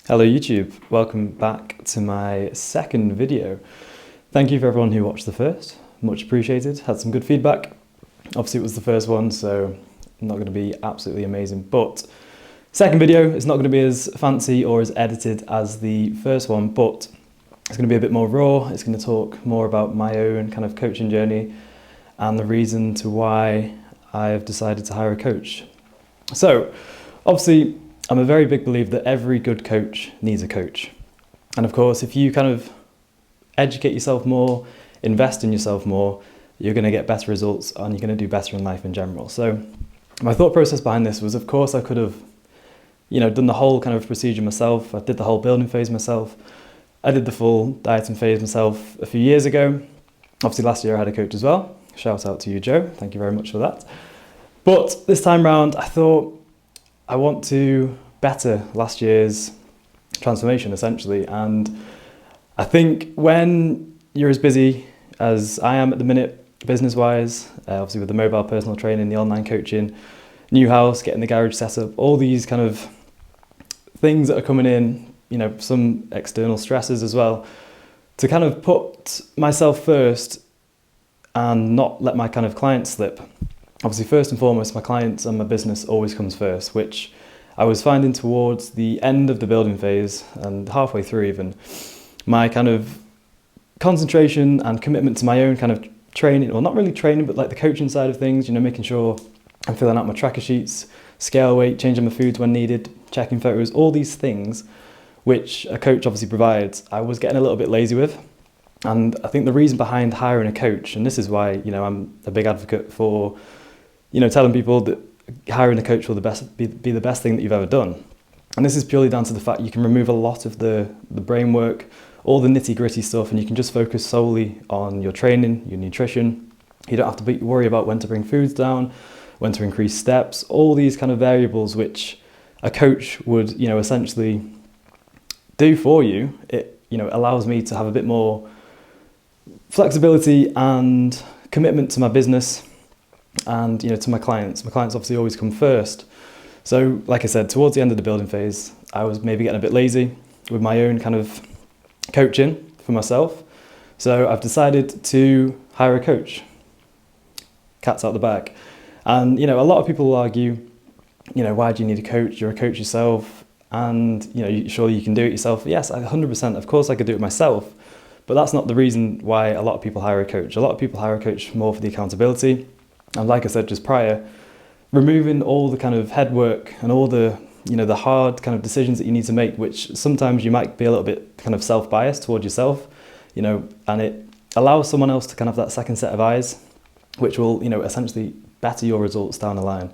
Hello YouTube, welcome back to my second video. Thank you for everyone who watched the first, much appreciated, had some good feedback. Obviously it was the first one, so not going to be absolutely amazing, but second video is not going to be as fancy or as edited as the first one, but it's going to be a bit more raw. It's going to talk more about my own kind of coaching journey and the reason to why I've decided to hire a coach. So obviously I'm a very big believer that every good coach needs a coach. And of course, if you kind of educate yourself more, invest in yourself more, you're going to get better results and you're going to do better in life in general. So my thought process behind this was, of course, I could have, done the whole kind of procedure myself. I did the whole building phase myself. I did the full dieting phase myself a few years ago. Obviously last year I had a coach as well. Shout out to you, Joe. Thank you very much for that. But this time round, I thought, I want to better last year's transformation essentially, and I think when you're as busy as I am at the minute business wise, obviously with the mobile personal training, the online coaching, new house, getting the garage set up, all these kind of things that are coming in, some external stresses as well, to kind of put myself first and not let my kind of clients slip. Obviously, first and foremost, my clients and my business always comes first, which I was finding towards the end of the building phase and halfway through even, my kind of concentration and commitment to my own kind of training, or not really training, but like the coaching side of things, making sure I'm filling out my tracker sheets, scale weight, changing my foods when needed, checking photos, all these things, which a coach obviously provides, I was getting a little bit lazy with. And I think the reason behind hiring a coach, and this is why, I'm a big advocate for telling people that hiring a coach will be the best thing that you've ever done. And this is purely down to the fact you can remove a lot of the brain work, all the nitty gritty stuff, and you can just focus solely on your training, your nutrition. You don't have to worry about when to bring foods down, when to increase steps, all these kind of variables which a coach would, essentially do for you. It, allows me to have a bit more flexibility and commitment to my business and to my clients. My clients obviously always come first. So like I said, towards the end of the building phase, I was maybe getting a bit lazy with my own kind of coaching for myself. So I've decided to hire a coach. Cat's out the bag. And a lot of people will argue, why do you need a coach? You're a coach yourself, and surely you can do it yourself. Yes, 100%. Of course I could do it myself, but that's not the reason why a lot of people hire a coach. A lot of people hire a coach more for the accountability. And like I said just prior, removing all the kind of head work and all the, the hard kind of decisions that you need to make, which sometimes you might be a little bit kind of self-biased towards yourself, and it allows someone else to kind of have that second set of eyes, which will, essentially better your results down the line.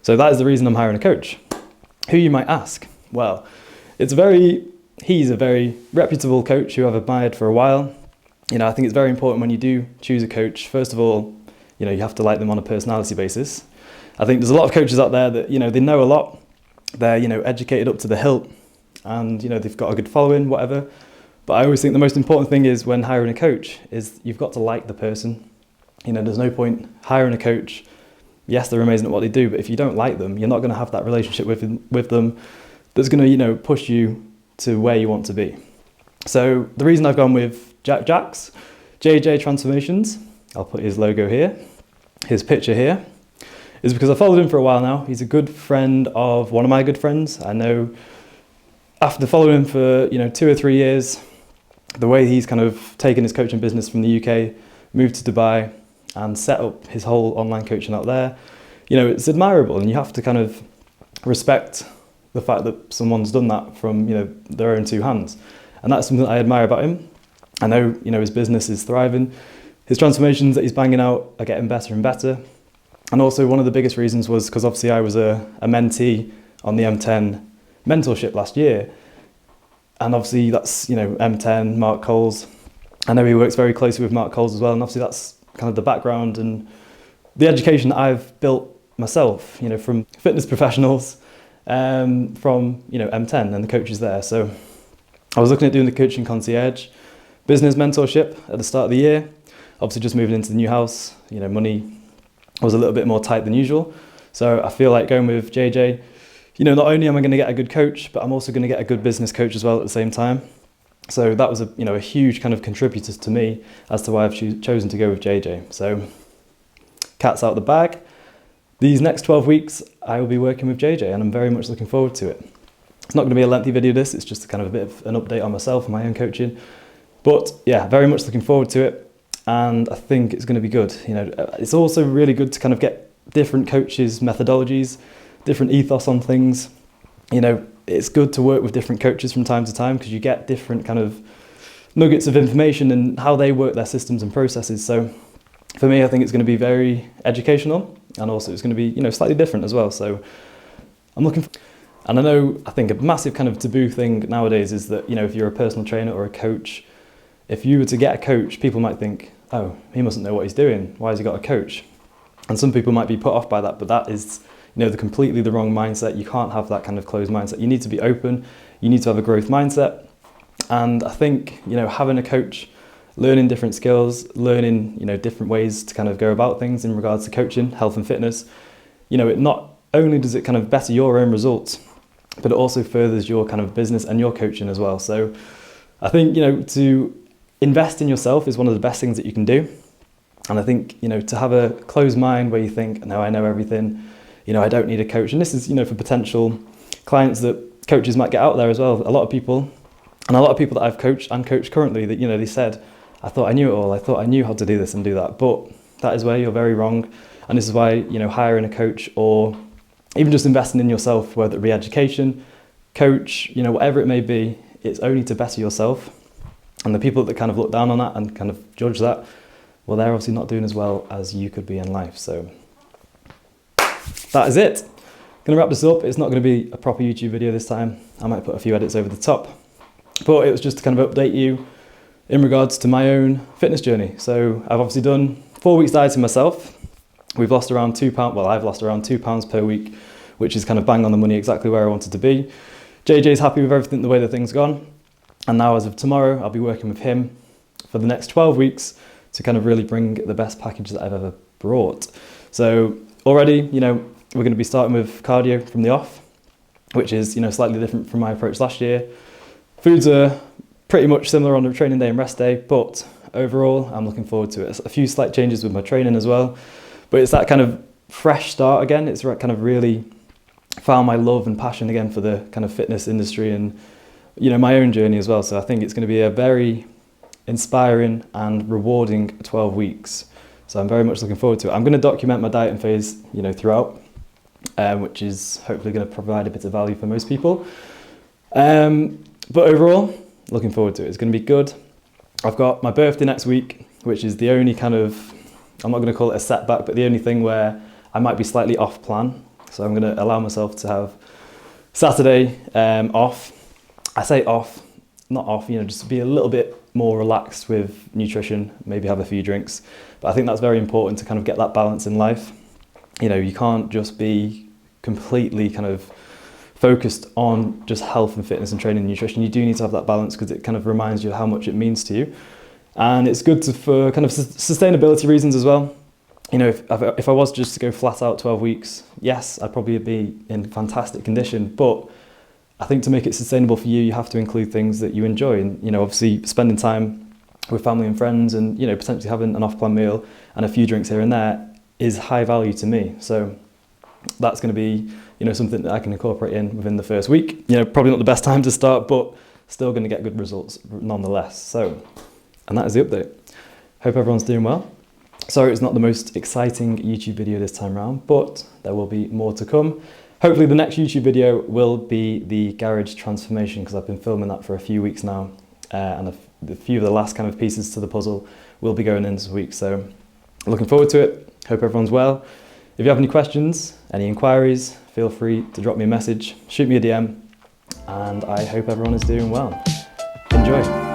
So that is the reason I'm hiring a coach. Who, you might ask? Well, he's a very reputable coach who I've admired for a while. I think it's very important when you do choose a coach, first of all, you have to like them on a personality basis. I think there's a lot of coaches out there that, they know a lot, they're, educated up to the hilt, and, they've got a good following, whatever. But I always think the most important thing is when hiring a coach is you've got to like the person. There's no point hiring a coach. Yes, they're amazing at what they do, but if you don't like them, you're not going to have that relationship with them that's going to, push you to where you want to be. So the reason I've gone with Jax, JJ Transformations, I'll put his logo here, his picture here, is because I followed him for a while now. He's a good friend of one of my good friends. I know after following him for 2 or 3 years, the way he's kind of taken his coaching business from the UK, moved to Dubai and set up his whole online coaching out there, it's admirable, and you have to kind of respect the fact that someone's done that from their own two hands. And that's something that I admire about him. I know his business is thriving. His transformations that he's banging out are getting better and better. And also one of the biggest reasons was because obviously I was a mentee on the M10 mentorship last year. And obviously that's, M10, Mark Coles. I know he works very closely with Mark Coles as well. And obviously that's kind of the background and the education that I've built myself, from fitness professionals, from, M10 and the coaches there. So I was looking at doing the coaching concierge business mentorship at the start of the year. Obviously just moving into the new house, money was a little bit more tight than usual. So I feel like going with JJ, not only am I going to get a good coach, but I'm also going to get a good business coach as well at the same time. So that was a huge kind of contributor to me as to why I've chosen to go with JJ. So cat's out of the bag. These next 12 weeks, I will be working with JJ, and I'm very much looking forward to it. It's not going to be a lengthy video, this. It's just kind of a bit of an update on myself and my own coaching. But yeah, very much looking forward to it. And I think it's going to be good. It's also really good to kind of get different coaches' methodologies, different ethos on things. It's good to work with different coaches from time to time because you get different kind of nuggets of information and how they work their systems and processes. So for me, I think it's going to be very educational, and also it's going to be, slightly different as well. So I'm looking for, and I think a massive kind of taboo thing nowadays is that, if you're a personal trainer or a coach, if you were to get a coach, people might think, oh, he mustn't know what he's doing. Why has he got a coach? And some people might be put off by that, but that is, completely the wrong mindset. You can't have that kind of closed mindset. You need to be open. You need to have a growth mindset. And I think, having a coach, learning different skills, learning, different ways to kind of go about things in regards to coaching, health and fitness, it not only does it kind of better your own results, but it also furthers your kind of business and your coaching as well. So I think, to invest in yourself is one of the best things that you can do. And I think, to have a closed mind where you think, no, I know everything, I don't need a coach. And this is, for potential clients that coaches might get out there as well. A lot of people that I've coached and coach currently that, they said, I thought I knew it all. I thought I knew how to do this and do that. But that is where you're very wrong. And this is why, hiring a coach or even just investing in yourself, whether it be education, coach, whatever it may be, it's only to better yourself. And the people that kind of look down on that and kind of judge that, well, they're obviously not doing as well as you could be in life. So that is it. Going to wrap this up. It's not going to be a proper YouTube video this time. I might put a few edits over the top. But it was just to kind of update you in regards to my own fitness journey. So I've obviously done 4 weeks dieting myself. We've lost around £2. Well, I've lost around £2 per week, which is kind of bang on the money, exactly where I wanted to be. JJ's happy with everything, the way that things gone. And now as of tomorrow, I'll be working with him for the next 12 weeks to kind of really bring the best package that I've ever brought. So already, we're going to be starting with cardio from the off, which is, slightly different from my approach last year. Foods are pretty much similar on the training day and rest day, but overall, I'm looking forward to it. A few slight changes with my training as well, but it's that kind of fresh start again. It's kind of really found my love and passion again for the kind of fitness industry and, my own journey as well. So I think it's going to be a very inspiring and rewarding 12 weeks. So I'm very much looking forward to it. I'm going to document my dieting phase, throughout, which is hopefully going to provide a bit of value for most people. But overall, looking forward to it. It's going to be good. I've got my birthday next week, which is the only kind of, I'm not going to call it a setback, but the only thing where I might be slightly off plan. So I'm going to allow myself to have Saturday off. I say off, not off, just be a little bit more relaxed with nutrition, maybe have a few drinks. But I think that's very important to kind of get that balance in life. You can't just be completely kind of focused on just health and fitness and training and nutrition. You do need to have that balance because it kind of reminds you how much it means to you. And it's good for kind of sustainability reasons as well. If I was just to go flat out 12 weeks, yes, I'd probably be in fantastic condition. But I think to make it sustainable for you, you have to include things that you enjoy. And, obviously spending time with family and friends and, potentially having an off-plan meal and a few drinks here and there is high value to me. So that's going to be, something that I can incorporate in within the first week. Probably not the best time to start, but still going to get good results nonetheless. So, and that is the update. Hope everyone's doing well. Sorry it's not the most exciting YouTube video this time around, but there will be more to come. Hopefully the next YouTube video will be the garage transformation because I've been filming that for a few weeks now, and a few of the last kind of pieces to the puzzle will be going in this week. So looking forward to it. Hope everyone's well. If you have any questions, any inquiries, feel free to drop me a message, shoot me a DM, and I hope everyone is doing well. Enjoy.